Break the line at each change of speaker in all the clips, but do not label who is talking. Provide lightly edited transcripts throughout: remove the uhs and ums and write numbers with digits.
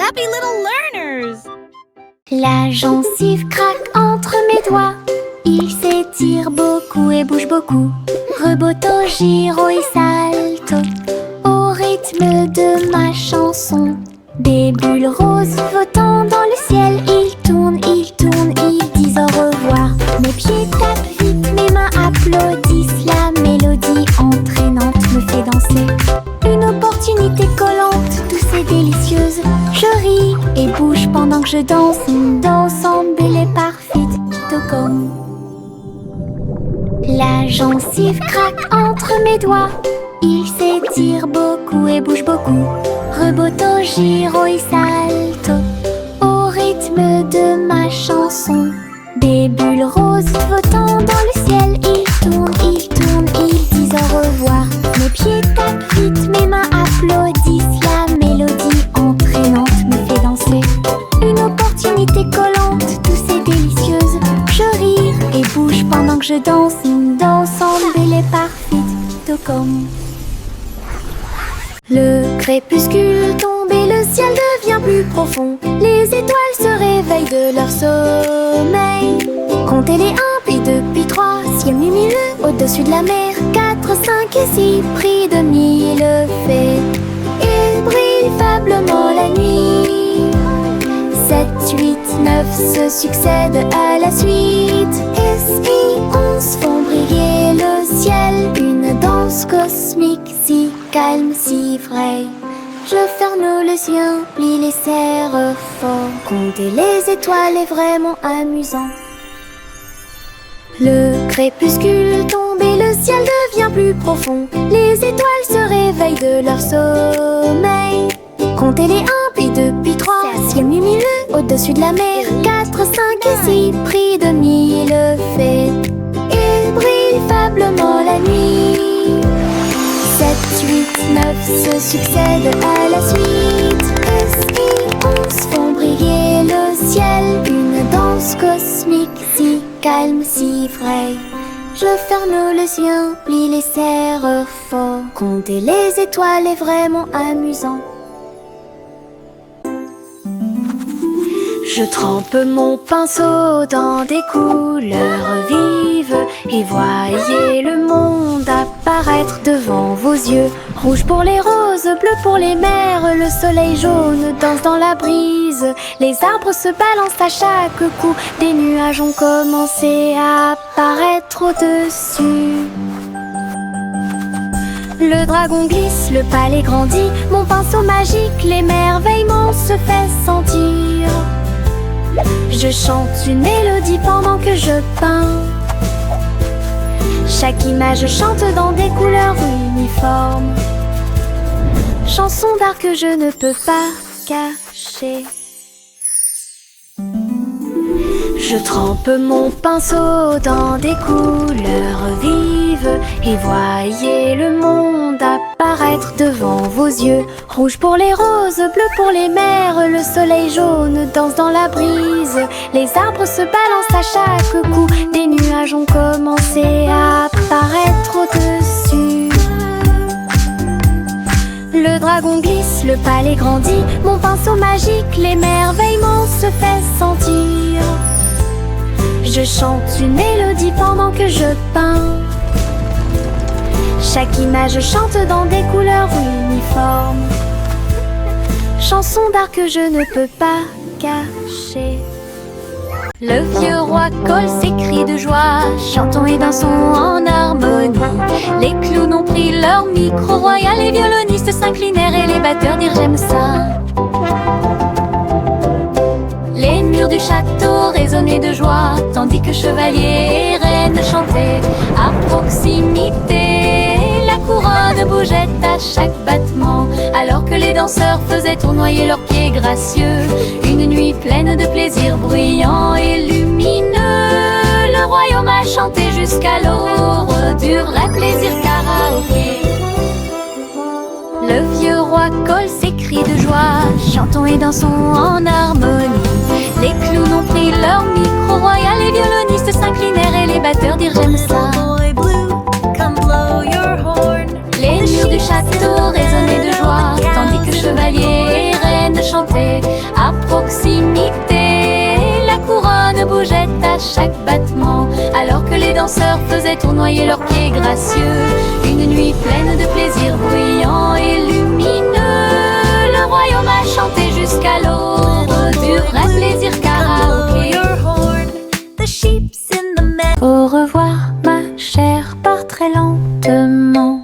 happy little learners!
La gencive craque entre mes doigts. Il s'étire beaucoup et bouge beaucoup. Reboto, giro et salto au rythme de ma chanson. Des bulles roses flottant dans le ciel. Ils tournent, ils disent au revoir. Mes pieds tapent vite, mes mains applaudissent. La mélodie entraînante me fait danser. Une opportunité collante, douce et délicieuse. Je ris et bouge pendant que je danse. Ensemble, belle et parfaite, tout comme. La gencive craque entre mes doigts. Il s'étire beaucoup et bouge beaucoup. Reboto, giro et salto au rythme de ma chanson. Des bulles roses flottant dans le ciel. Ils tournent, ils disent au revoir. Mes pieds tapent vite, mes mains applaudissent. La mélodie entraînante me fait danser. Une opportunité collante, douce et délicieuse. Je ris et bouge pendant que je danse. Ensemble, belle et parfaite, tout comme. Le crépuscule tombe et le ciel devient plus profond. Les étoiles se réveillent de leur sommeil. Comptez les 1, puis 2, puis 3, ciel lumineux au-dessus de la mer. 4, 5 et 6, pris de mille fées. Il brille faiblement la nuit. 7, 8, 9 se succèdent à la suite. S, I, 11 font briller le ciel. Une danse cosmique si calme, si vraie. Je ferme les yeux, plie les serre fort. Compter les étoiles est vraiment amusant. Le crépuscule tombe et le ciel devient plus profond. Les étoiles se réveillent de leur sommeil. Comptez les 1, puis 2, puis 3, ciel lumineux au-dessus de la mer. 4, 5 et 6, pris de mille fées. Il brille faiblement la nuit. 7, 8, 9 se succèdent à la suite. S, I, 11 font briller le ciel. Une danse cosmique si calme, si vraie. Je ferme les yeux, plie les serre fort. Compter les étoiles est vraiment amusant. Je trempe mon pinceau dans des couleurs vives et voyez le monde apparaître devant vos yeux. Rouge pour les roses, bleu pour les mers, le soleil jaune danse dans la brise. Les arbres se balancent à chaque coup, des nuages ont commencé à apparaître au-dessus. Le dragon glisse, le palais grandit, mon pinceau magique, l'émerveillement se fait sentir. Je chante une mélodie pendant que je peins. Chaque image chante dans des couleurs uniformes. Chanson d'art que je ne peux pas cacher. Je trempe mon pinceau dans des couleurs vives et voyez le monde apparaître devant vos yeux. Rouge pour les roses, bleu pour les mers, le soleil jaune danse dans la brise. Les arbres se balancent à chaque coup, des nuages ont commencé à apparaître au-dessus. Le dragon glisse, le palais grandit, mon pinceau magique, l'émerveillement se fait sentir. Je chante une mélodie pendant que je peins. Chaque image chante dans des couleurs uniformes. Chanson d'art que je ne peux pas cacher. Le vieux roi colle ses cris de joie, chantons et dansons en harmonie. Les clowns ont pris leur micro royal, les violonistes s'inclinèrent et les batteurs dirent j'aime ça. Les murs du château résonnaient de joie, tandis que chevaliers et reines chantaient à proximité. La couronne bougeait à chaque battement, alors que les danseurs faisaient tournoyer leurs pieds gracieux. Une nuit pleine de plaisir bruyant et lumineux. Le royaume a chanté jusqu'à l'aube du vrai plaisir karaoké. Le vieux roi colle ses cris de joie, chantons et dansons en harmonie. Les clowns ont pris leur micro royal, les violonistes s'inclinèrent et les batteurs dirent j'aime ça. Les murs du château résonnaient de joie, tandis que chevaliers et reines chantaient bougeait à chaque battement, alors que les danseurs faisaient tournoyer leurs pieds gracieux. Une nuit pleine de plaisir bruyant et lumineux, le royaume a chanté jusqu'à l'aube du vrai plaisir karaoké. Au revoir ma chère, pars très lentement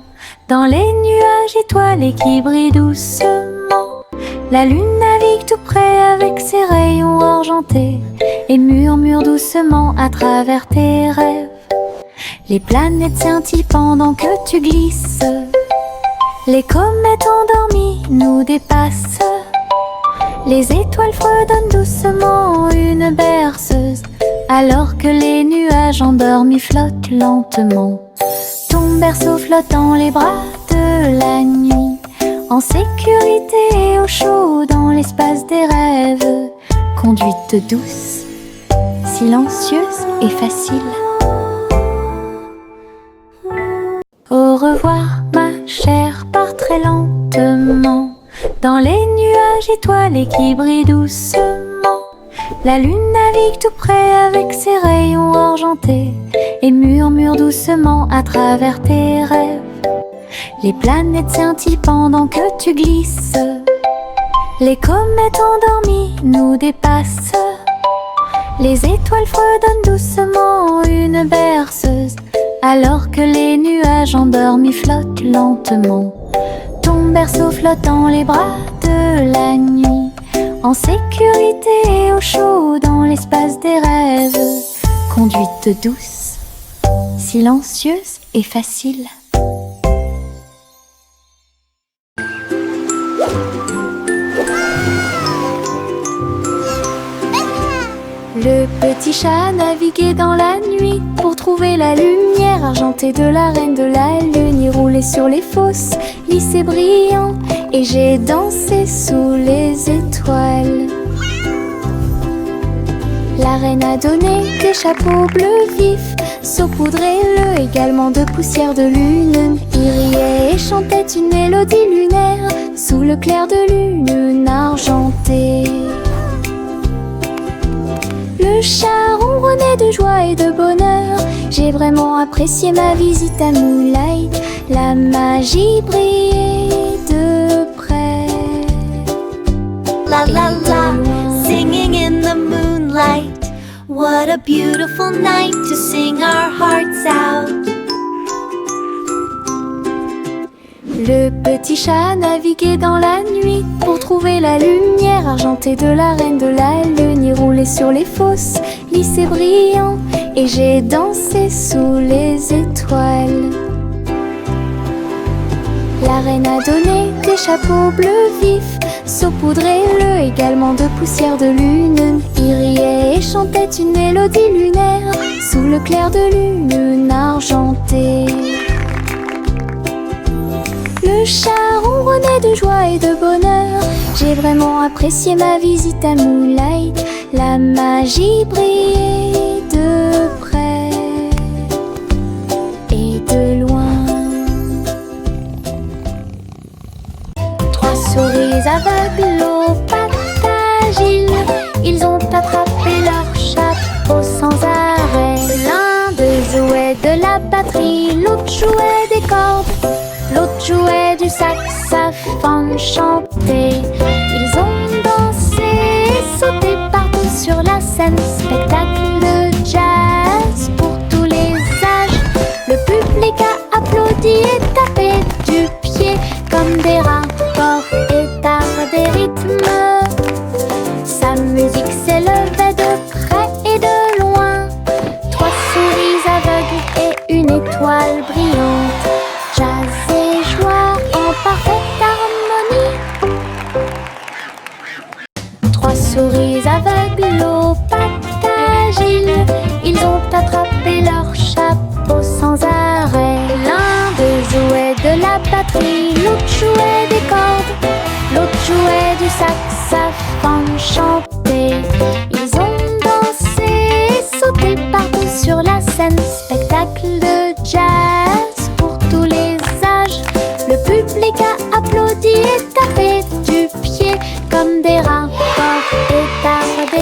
dans les nuages étoilés qui brillent doucement. La lune navigue tout près avec ses rayons argentés et murmure doucement à travers tes rêves. Les planètes scintillent pendant que tu glisses, les comètes endormies nous dépassent. Les étoiles fredonnent doucement une berceuse, alors que les nuages endormis flottent lentement. Ton berceau flotte dans les bras de la nuit, en sécurité et au chaud dans l'espace des rêves. Conduite douce, silencieuse et facile. Au revoir ma chère, pars très lentement dans les nuages étoilés qui brillent doucement. La lune navigue tout près avec ses rayons argentés et murmure doucement à travers tes rêves. Les planètes scintillent pendant que tu glisses, les comètes endormies nous dépassent. Les étoiles fredonnent doucement une berceuse, alors que les nuages endormis flottent lentement. Ton berceau flotte dans les bras de la nuit, en sécurité et au chaud dans l'espace des rêves. Conduite douce, silencieuse et facile. Le petit chat naviguait dans la nuit pour trouver la lumière argentée de la reine de la lune. Il roulait sur les fosses, lisse et brillant, et j'ai dansé sous les étoiles. La reine a donné des chapeaux bleus vifs, saupoudrés-le également de poussière de lune. Il riait et chantait une mélodie lunaire sous le clair de lune argentée. Le chat ronronnait de joie et de bonheur. J'ai vraiment apprécié ma visite à Moonlight. La magie brillait de près.
La la la, singing in the moonlight. What a beautiful night to sing our hearts out.
Le petit chat naviguait dans la nuit pour trouver la lumière argentée de la reine de la lune. Il roulait sur les fosses, lisse et brillant, et j'ai dansé sous les étoiles. La reine a donné des chapeaux bleus vifs, saupoudrés-le également de poussière de lune. Il riait et chantait une mélodie lunaire sous le clair de lune argentée. Le chat ronronnait de joie et de bonheur. J'ai vraiment apprécié ma visite à Moonlight. La magie brillait de près et de loin. Trois souris aveugles aux pattes agiles, ils ont attrapé leur chapeau sans arrêt. L'un d'eux jouait de la batterie, l'autre jouait des cordes, l'autre jouait du saxophone chanté. Ils ont dansé et sauté partout sur la scène. Spectacle de jazz pour tous les âges. Le public a applaudi et tapé du pied comme des rapports et tard des rythmes. Sa musique s'élevait de près et de loin. Trois souris aveugles et une étoile brillante. Jazz et joie en parfaite harmonie. Trois souris aveugles aux pattes agiles, ils ont attrapé leur chapeau sans arrêt. L'un d'eux jouait de la batterie, l'autre jouait des cordes, l'autre jouait du saxophone chanté. Ils ont dansé et sauté partout sur la scène. Spectacle de jazz pour tous les âges. Le public a applaudi et tapé du pied comme des rapports et tard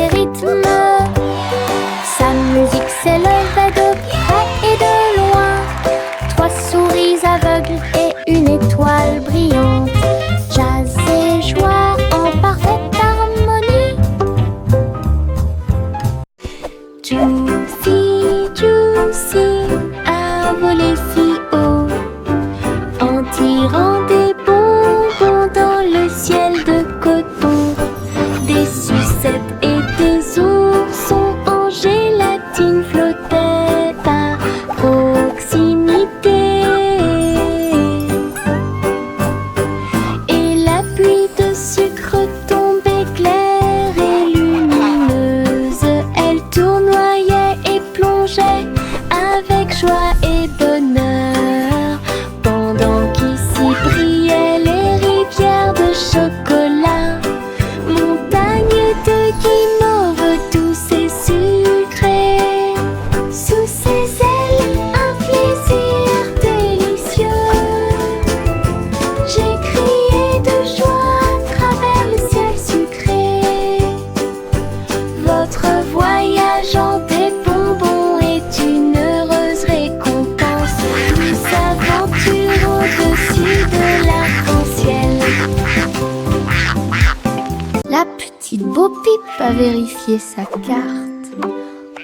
Bo Peep a vérifié sa carte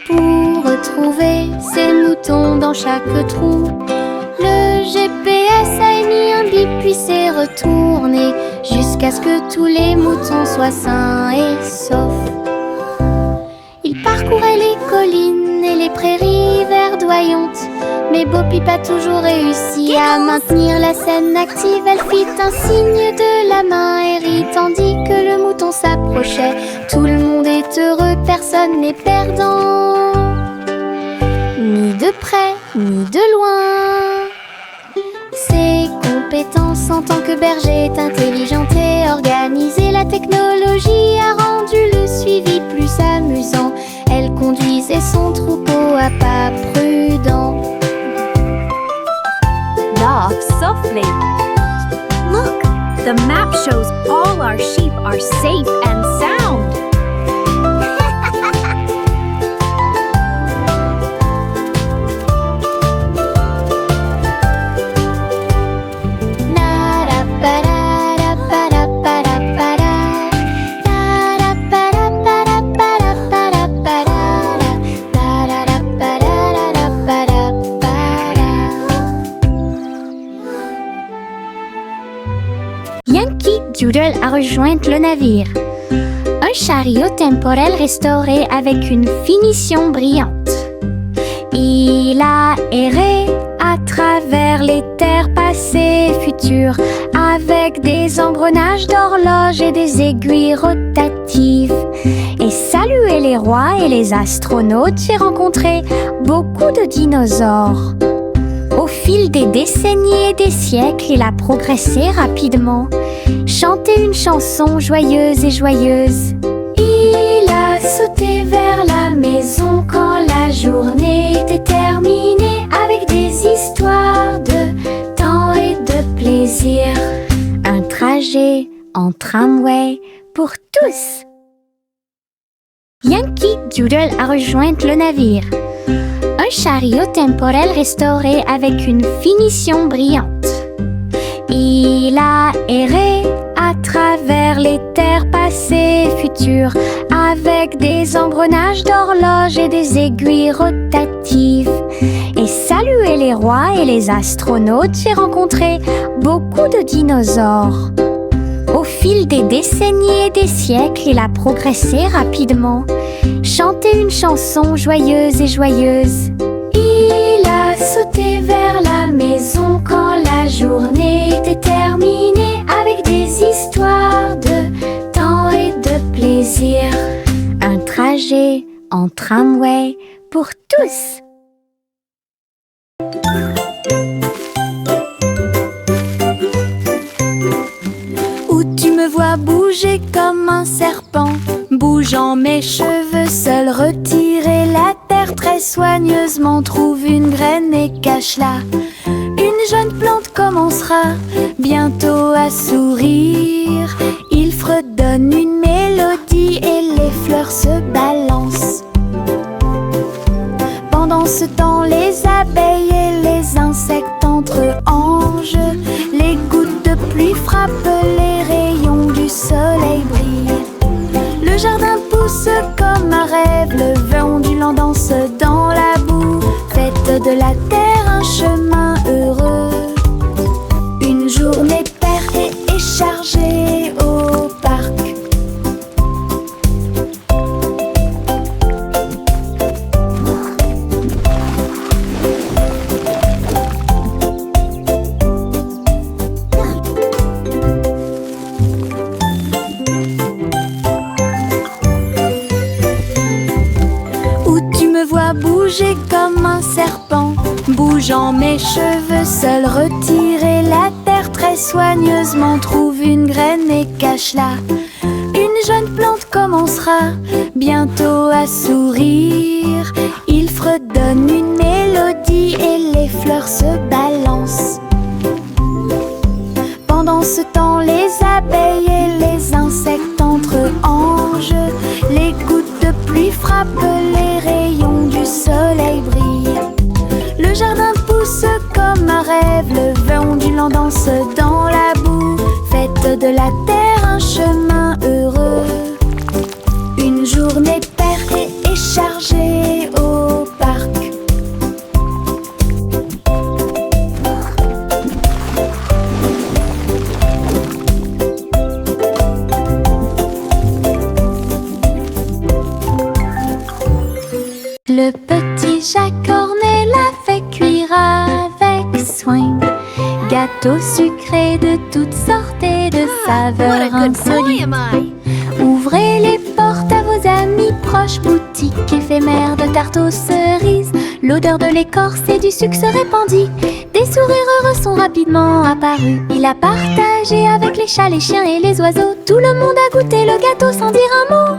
pour retrouver ses moutons dans chaque trou. Le GPS a émis un bip puis s'est retourné jusqu'à ce que tous les moutons soient sains et saufs. Il parcourait les collines et les prairies verdoyantes, mais Bo Peep a toujours réussi à maintenir la scène active. Elle fit un signe de la main et rit tandis que le mouton s'approchait. Tout le monde est heureux, personne n'est perdant, ni de près ni de loin. Ses compétences en tant que berger est intelligente et organisée. La technologie a rendu le suivi plus amusant. Elle conduisait son troupeau à pas prudents.
Knock softly. Look, the map shows all our sheep are safe and sound.
Yankee Doodle a rejoint le navire. Un chariot temporel restauré avec une finition brillante. Il a erré à travers les terres passées et futures, avec des engrenages d'horloge et des aiguilles rotatives. Et salué les rois et les astronautes, j'ai rencontré beaucoup de dinosaures. Au fil des décennies et des siècles, il a progressé rapidement, chanté une chanson joyeuse et joyeuse. Il a sauté vers la maison quand la journée était terminée, avec des histoires de temps et de plaisir. Un trajet en tramway pour tous. Yankee Doodle a rejoint le navire. Un chariot temporel restauré avec une finition brillante. Il a erré à travers les terres passées et futures, avec des engrenages d'horloge et des aiguilles rotatives. Et salué les rois et les astronautes, j'ai rencontré beaucoup de dinosaures. Au fil des décennies et des siècles, il a progressé rapidement, chanté une chanson joyeuse et joyeuse. Il a sauté vers la maison quand la journée était terminée, avec des histoires de temps et de plaisir. Un trajet en tramway pour tous. Où tu me vois bouger comme un serpent, bougeant mes cheveux, seul retirer la terre très soigneusement, trouve une graine et cache-la. Une jeune plante commencera bientôt à sourire. Il fredonne une mélodie et les fleurs se balancent. Pendant ce temps, les abeilles et les insectes entre-anges. Les gouttes de pluie frappent, les rayons du soleil brillent. Le jardin pousse comme un rêve, le vent ondulant danse dans la boue. Faites de la terre un chemin heureux. Une journée paire et chargée au parc. Bouger comme un serpent, bougeant mes cheveux, seul retirer la terre très soigneusement, trouve une graine et cache-la. Une jeune plante commencera bientôt à sourire. Il fredonne une mélodie et les fleurs se balancent. Pendant ce temps, les abeilles et les insectes entre-anges. Les gouttes de pluie frappent, les rayons du soleil brillent. Le jardin pousse comme un rêve, le vent ondulant danse dans la boue. Faites de la terre un chemin heureux. Le petit Jacques Cornet l'a fait cuire avec soin. Gâteau sucré de toutes sortes et de saveurs insolites. Ouvrez les portes à vos amis proches, boutique éphémère de tarte aux cerises. L'odeur de l'écorce et du sucre se répandit. Des sourires heureux sont rapidement apparus. Il a partagé avec les chats, les chiens et les oiseaux. Tout le monde a goûté le gâteau sans dire un mot.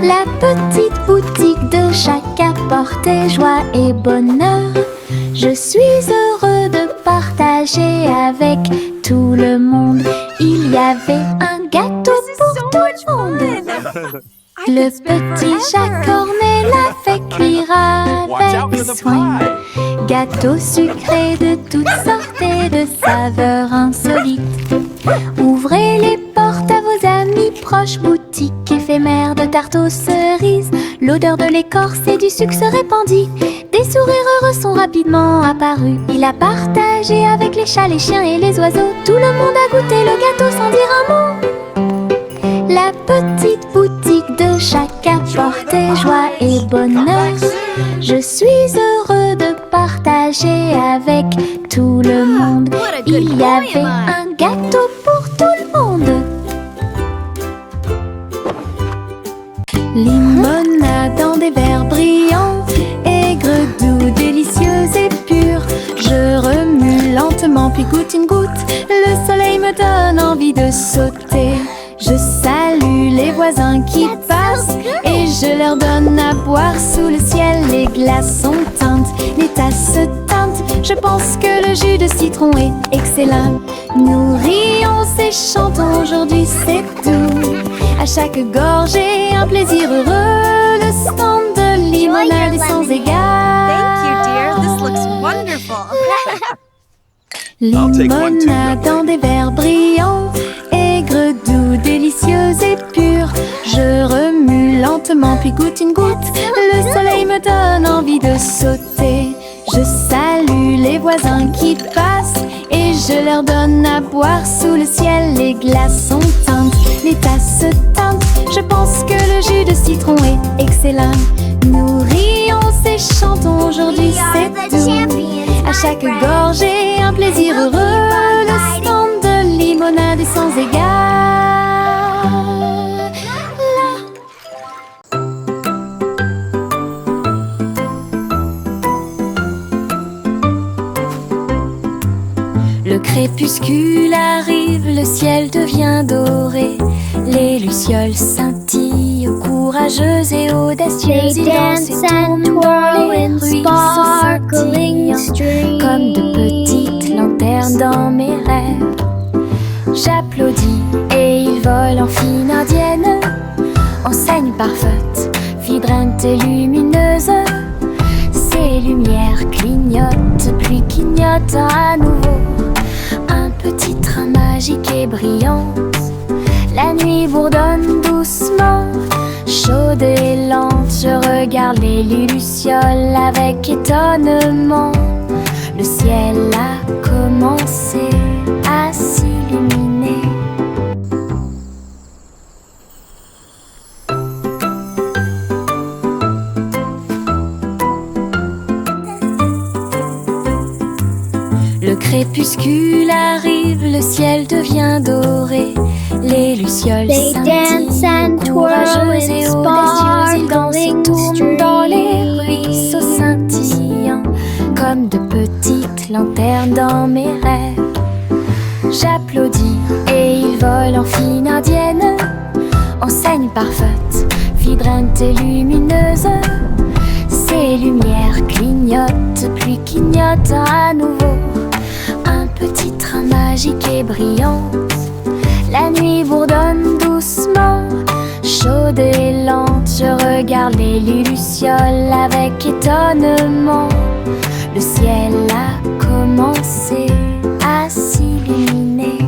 La petite boutique de Jacques apportait joie et bonheur. Je suis heureux de partager avec tout le monde. Il y avait un gâteau pour tout le monde. Le petit Jacques Cornet l'a fait cuire avec soin. Gâteau sucré de toutes sortes et de saveurs insolites. Ouvrez les portes à vos amis proches, boutique éphémère de tarte aux cerises. L'odeur de l'écorce et du sucre se répandit. Des sourires heureux sont rapidement apparus. Il a partagé avec les chats, les chiens et les oiseaux. Tout le monde a goûté le gâteau sans dire un mot. La petite boutique de Jacques apportait joie et bonheur. Je suis heureux de partager avec tout le monde. Il y avait un gâteau pour tout le monde. Limonade dans des verres brillants, aigre, doux, délicieuse et pure. Je remue lentement puis goûte une goutte. Le soleil me donne envie de sauter. Je salue les voisins qui passent et je leur donne à boire sous le ciel. Les glaçons teintent, les tasses se teintent. Je pense que le jus de citron est excellent. Nous rions et chantons, aujourd'hui c'est tout. À chaque gorgée, un plaisir heureux. Le stand de limonade est sans égal.
Thank you, dear. This looks wonderful.
Limonade dans des verres brillants, aigre, doux, délicieuse et pure. Je remue lentement puis goûte une goutte. Le soleil me donne envie de sauter. Je salue les voisins qui passent et je leur donne à boire sous le ciel. Les glaçons teintent, les tasses se teintent. Je pense que le jus de citron est excellent. Nous rions et chantons, aujourd'hui c'est tout. À chaque gorgée, un plaisir heureux. Le stand de limonade est sans égal. Le crépuscule arrive, le ciel devient doré. Les lucioles scintillent, courageuses et audacieuses. Ils dansent et tournent dans les ruisseaux scintillants, comme de petites lanternes dans mes rêves. J'applaudis et ils volent en fine indienne, enseigne parfaite, vibrante et lumineuse. Ces lumières clignotent, puis clignotent à nouveau. Un petit train magique et brillante. La nuit bourdonne doucement, chaude et lente. Je regarde les lucioles avec étonnement. Le ciel a commencé à s'illuminer. Le crépuscule arrive, le ciel devient doré. Les lucioles scintillent, courageuses et audacieuses. Ils dansent et tournent dans les ruisseaux scintillants, comme de petites lanternes dans mes rêves. J'applaudis et ils volent en fine indienne, enseigne parfaite, vibrante et lumineuse. Ces lumières clignotent, puis clignotent à nouveau. Un petit train magique et brillant. La nuit bourdonne doucement, chaude et lente. Je regarde les lucioles avec étonnement. Le ciel a commencé à s'illuminer.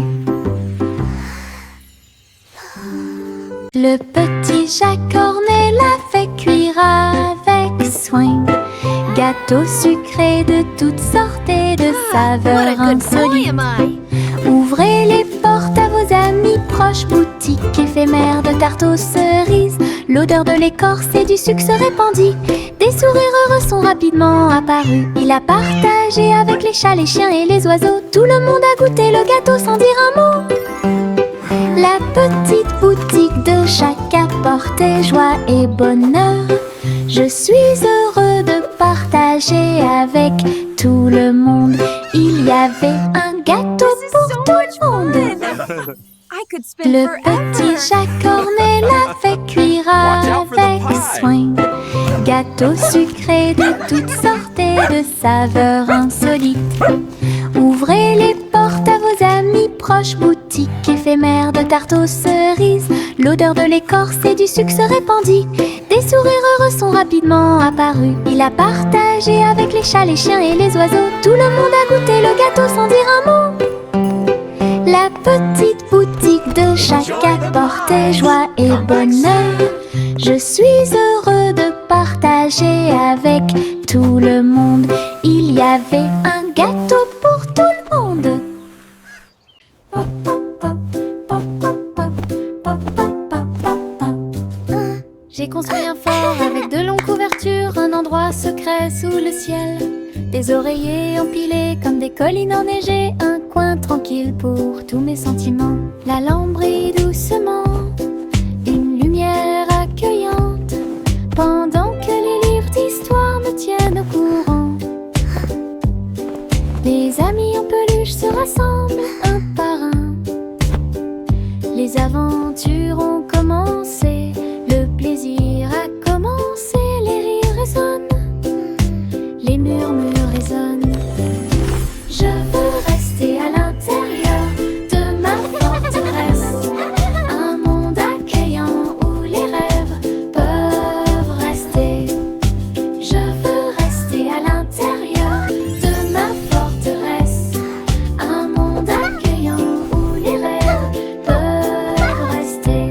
Le petit Jacques Cornet l'a fait cuire avec soin. Gâteau sucré de toutes sortes et de saveurs insolites. Ouvrez les portes à vos amis proches, boutique éphémère de tarte aux cerises. L'odeur de l'écorce et du sucre se répandit. Des sourires heureux sont rapidement apparus. Il a partagé avec les chats, les chiens et les oiseaux. Tout le monde a goûté le gâteau sans dire un mot. La petite boutique de chaque apportait joie et bonheur. Je suis heureux de partager avec tout le monde. Il y avait un gâteau pour tout le monde.
I could spend
Le
forever.
petit chat cornet l'a fait cuire avec soin. Gâteau sucré de toutes sortes et de saveurs insolites. Ouvrez les portes à vos amis proches, boutique éphémère de tarte aux cerises. L'odeur de l'écorce et du sucre se répandit. Des sourires heureux sont rapidement apparus. Il a partagé avec les chats, les chiens et les oiseaux. Tout le monde a goûté le gâteau sans dire un mot. La petite boutique de chaque apportait joie et bonheur. Je suis heureux de partager avec tout le monde. Il y avait un gâteau pour tout le monde. J'ai construit un fort avec de longues couvertures, un endroit secret sous le ciel. Des oreillers empilés comme des collines enneigées, un coin tranquille pour tous mes sentiments. La lampe brille doucement, une lumière accueillante, pendant que les livres d'histoire me tiennent au courant. Les amis en peluche se rassemblent un par un. Les aventures ont commencé, le plaisir a commencé, les rires résonnent, les murmures résonnent. Je veux rester à l'intérieur de ma forteresse, un monde accueillant où les rêves peuvent rester. Je veux rester à l'intérieur de ma forteresse, un monde accueillant où les rêves peuvent rester.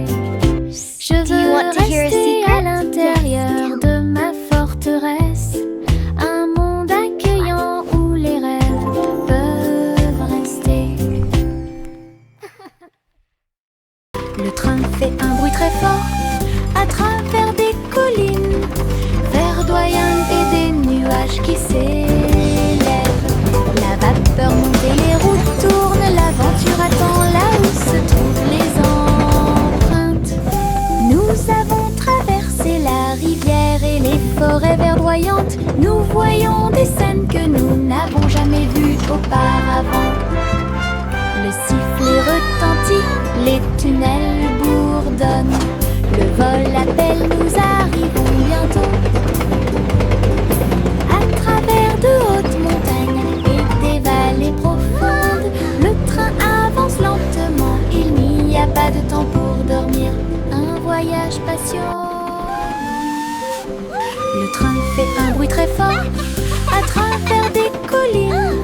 Je veux
want to hear a
rester
secret?
à l'intérieur de ma forteresse, un monde accueillant où les rêves peuvent rester. Le train fait un bruit très fort à travers des collines verdoyantes et des nuages qui s'élèvent. La vapeur monte et les routes tournent, l'aventure attend là où se trouvent les empreintes. Nous avons traversé la rivière et les forêts verdoyantes. Nous voyons des scènes que nous n'avons jamais vues auparavant. Le sifflet retentit, les tunnels bourdonnent. Le vol appelle, nous arrivons bientôt. À travers de hautes montagnes et des vallées profondes, le train avance lentement, il n'y a pas de temps pour dormir. Un voyage patient. Le train fait un bruit très fort à travers des collines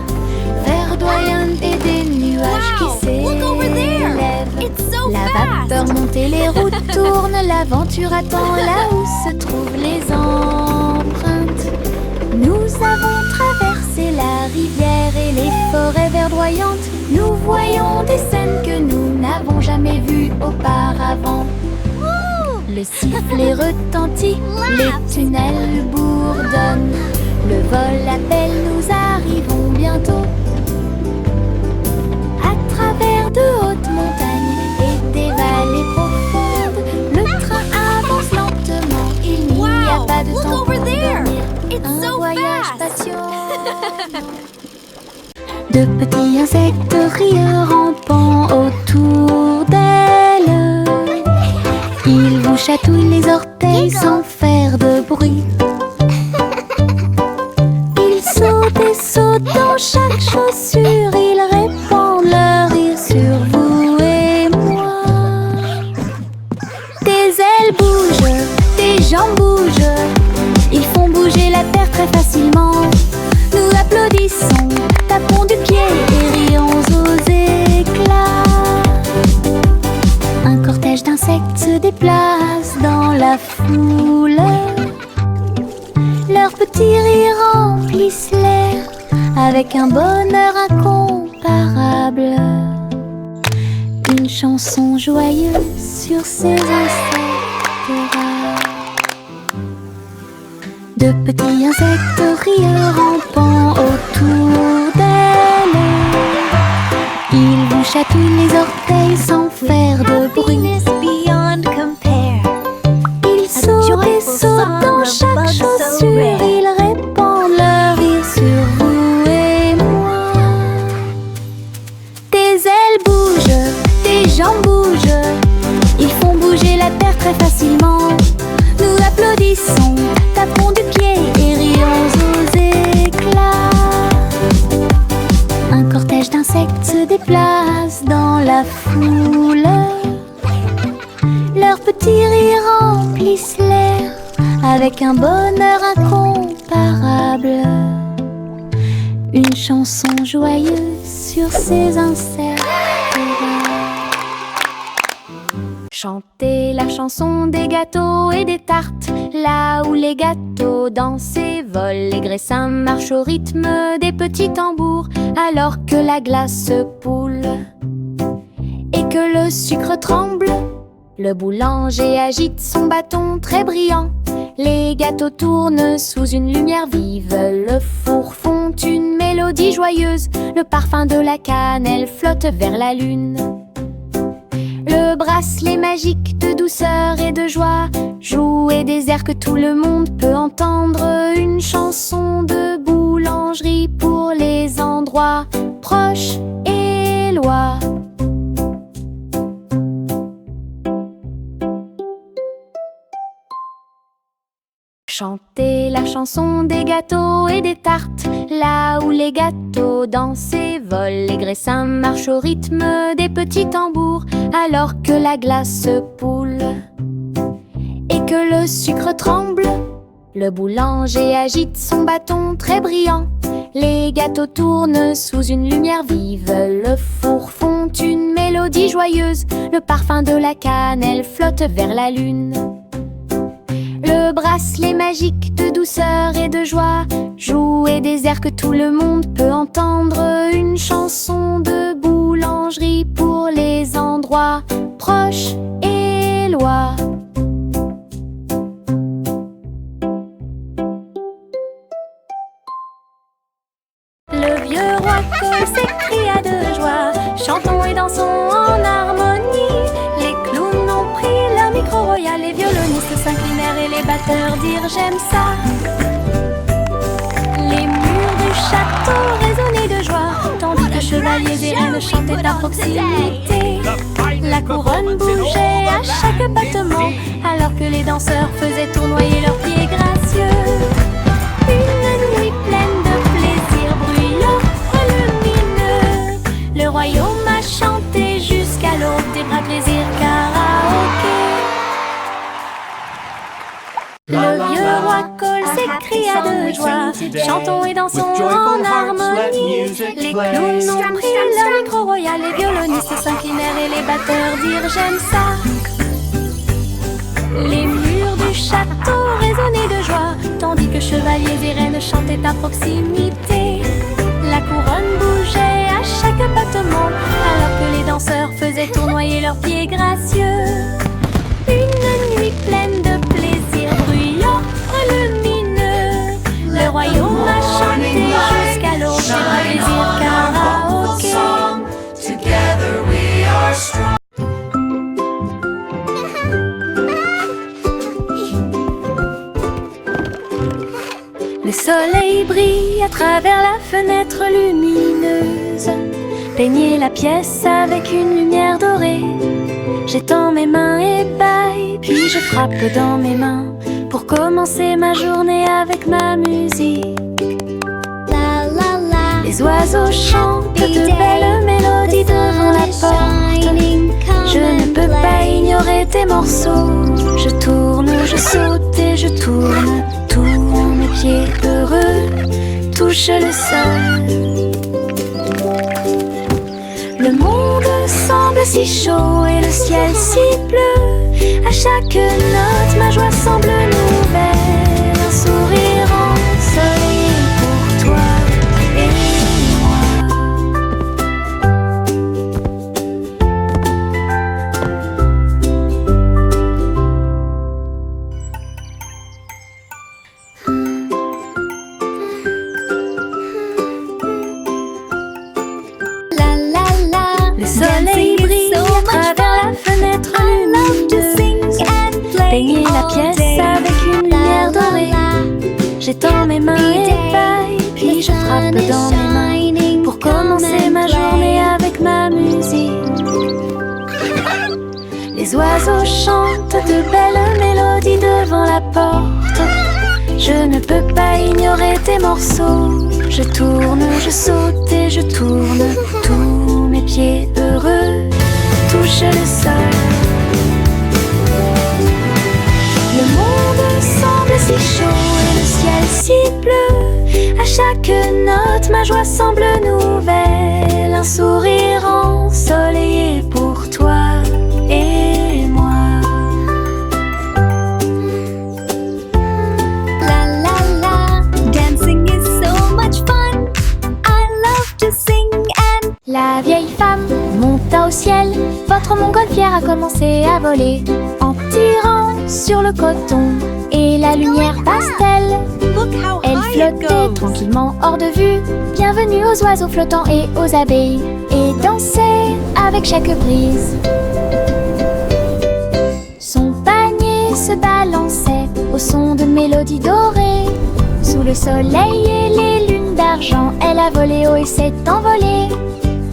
verdoyantes et des nuages qui s'élèvent. La vapeur monte et les routes tournent, l'aventure attend là où se trouvent les empreintes. Nous avons traversé la rivière et les forêts verdoyantes. Nous voyons des scènes que nous n'avons jamais vues auparavant. Le sifflet retentit, les tunnels bourdonnent. Le vol appelle, nous arrivons bientôt. À travers de hautes montagnes et des vallées profondes, le train avance lentement, il n'y a pas de temps pour dormir. Un voyage patient. De petits insectes rieurs rampant autour d'elle. Ils vous chatouillent les orteils sans faire de bruit. Ils sautent et sautent dans chaque chaussure. Ils répandent leur rire sur vous et moi. Des ailes bougent, des jambes bougent. Ils font bouger la terre très facilement. Nous applaudissons, tapons du pied et rions aux éclats. Un cortège d'insectes se déplace dans la foule. Leurs petits rires remplissent l'air avec un bonheur incomparable. Une chanson joyeuse sur ces insectes rares. De De petits insectes rieurs rampant autour d'elle. Ils vous chatouillent les orteils sans faire de bruit.
Happiness beyond compare.
Ils sautent et sautent dans chaque chaussure. Ils répandent leur rire sur vous et moi. Tes ailes bougent, tes jambes bougent. Ils font bouger la terre très facilement. Nous applaudissons, tapons du pied et rions aux éclats. Un cortège d'insectes se déplace dans la foule. Leurs petits rires remplissent l'air avec un bonheur incomparable. Une chanson joyeuse sur ces insectes. Chantez la chanson des gâteaux et des tartes, là où les gâteaux dansent et volent. Les graissins marchent au rythme des petits tambours, alors que la glace poule et que le sucre tremble. Le boulanger agite son bâton très brillant. Les gâteaux tournent sous une lumière vive. Le four fond une mélodie joyeuse. Le parfum de la cannelle flotte vers la lune. Le bracelet magique de douceur et de joie jouer des airs que tout le monde peut entendre. Une chanson de boulangerie pour les endroits proches et loin. Chantez la chanson des gâteaux et des tartes, là où les gâteaux dansent et volent. Les graissins marchent au rythme des petits tambours, alors que la glace poule et que le sucre tremble. Le boulanger agite son bâton très brillant. Les gâteaux tournent sous une lumière vive. Le four fond une mélodie joyeuse. Le parfum de la cannelle flotte vers la lune. Le bracelet magique de douceur et de joie jouer des airs que tout le monde peut entendre. Une chanson de boulangerie pour les endroits proches et loin. Le vieux roi Cole s'écria de joie. Chantons et dansons en harmonie. Les clowns ont pris leur micro royal. Les violonistes s'inclinèrent et les batteurs dirent j'aime ça. Les murs du château résonnaient de joie, tandis que chevaliers et reines chantaient à proximité. La couronne bougeait à chaque battement, alors que les danseurs faisaient tournoyer leurs pieds gracieux. Une nuit pleine de plaisir bruyant, lumineux. Le royaume a chanté jusqu'à l'aube des bras plaisir karaoké. Le vieux roi Cole s'écria de joie. Chantons et dansons en harmonie. Les clowns ont pris leur micro royal. Les violonistes s'inclinèrent et les batteurs dirent j'aime ça. Les murs du château résonnaient de joie, tandis que chevaliers et reines chantaient à proximité. La couronne bougeait à chaque battement, alors que les danseurs faisaient tournoyer leurs pieds gracieux. Une nuit pleine de plaisir bruyant, lumineux. Le royaume a chanté jusqu'à l'aube des bras plaisir karaoké. Le soleil brille à travers la fenêtre lumineuse. Peignez la pièce avec une lumière dorée. J'étends mes mains et baille, puis je frappe dans mes mains pour commencer ma journée avec ma musique.
La la la.
Les oiseaux chantent de belles mélodies devant la porte. Je ne peux pas ignorer tes morceaux. Je tourne, je saute et je tourne. Tous mes pieds heureux touchent le sol. Le monde semble si chaud et le ciel si bleu. À chaque note, ma joie semble nouvelle. Un sourire ensoleillé pour toi et moi. j'étends mes mains éveillées, puis je frappe dans mes mains pour commencer ma journée avec ma musique. Les oiseaux chantent de belles mélodies devant la porte. Je ne peux pas ignorer tes morceaux. Je tourne, je saute et je tourne. Tous mes pieds heureux touchent le sol. Le monde semble si chaud et le ciel si bleu. À chaque note, ma joie semble nouvelle. Un sourire ensoleillé pour toi et moi.
La la la, dancing is so much fun. I love to sing and
La vieille femme monta au ciel. Votre montgolfière a commencé à voler en tirant sur le coton et la lumière pastel.
look how
Elle
high it
flottait
goes.
tranquillement hors de vue. Bienvenue aux oiseaux flottants et aux abeilles. Et dansait avec chaque brise. Son panier se balançait au son de mélodies dorées. Sous le soleil et les lunes d'argent, elle a volé haut et s'est envolée.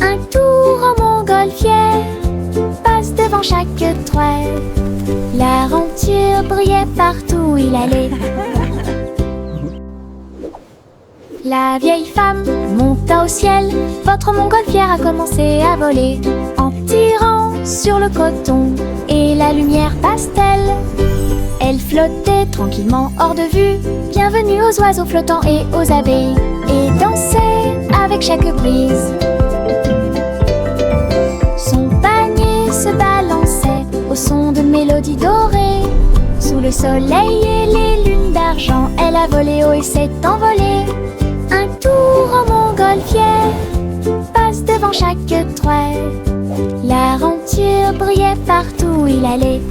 Un tour en montgolfière passe devant chaque toile. La renture brillait partout où il allait. La vieille femme monta au ciel. Votre montgolfière a commencé à voler en tirant sur le coton et la lumière pastel. Elle flottait tranquillement hors de vue. Bienvenue aux oiseaux flottants et aux abeilles. Et dansait avec chaque brise. Son panier se balançait au son de mélodies dorées. Sous le soleil et les lunes d'argent, elle a volé haut et s'est envolée. Un tour en montgolfière passe devant chaque toile. La renture brillait partout où il allait.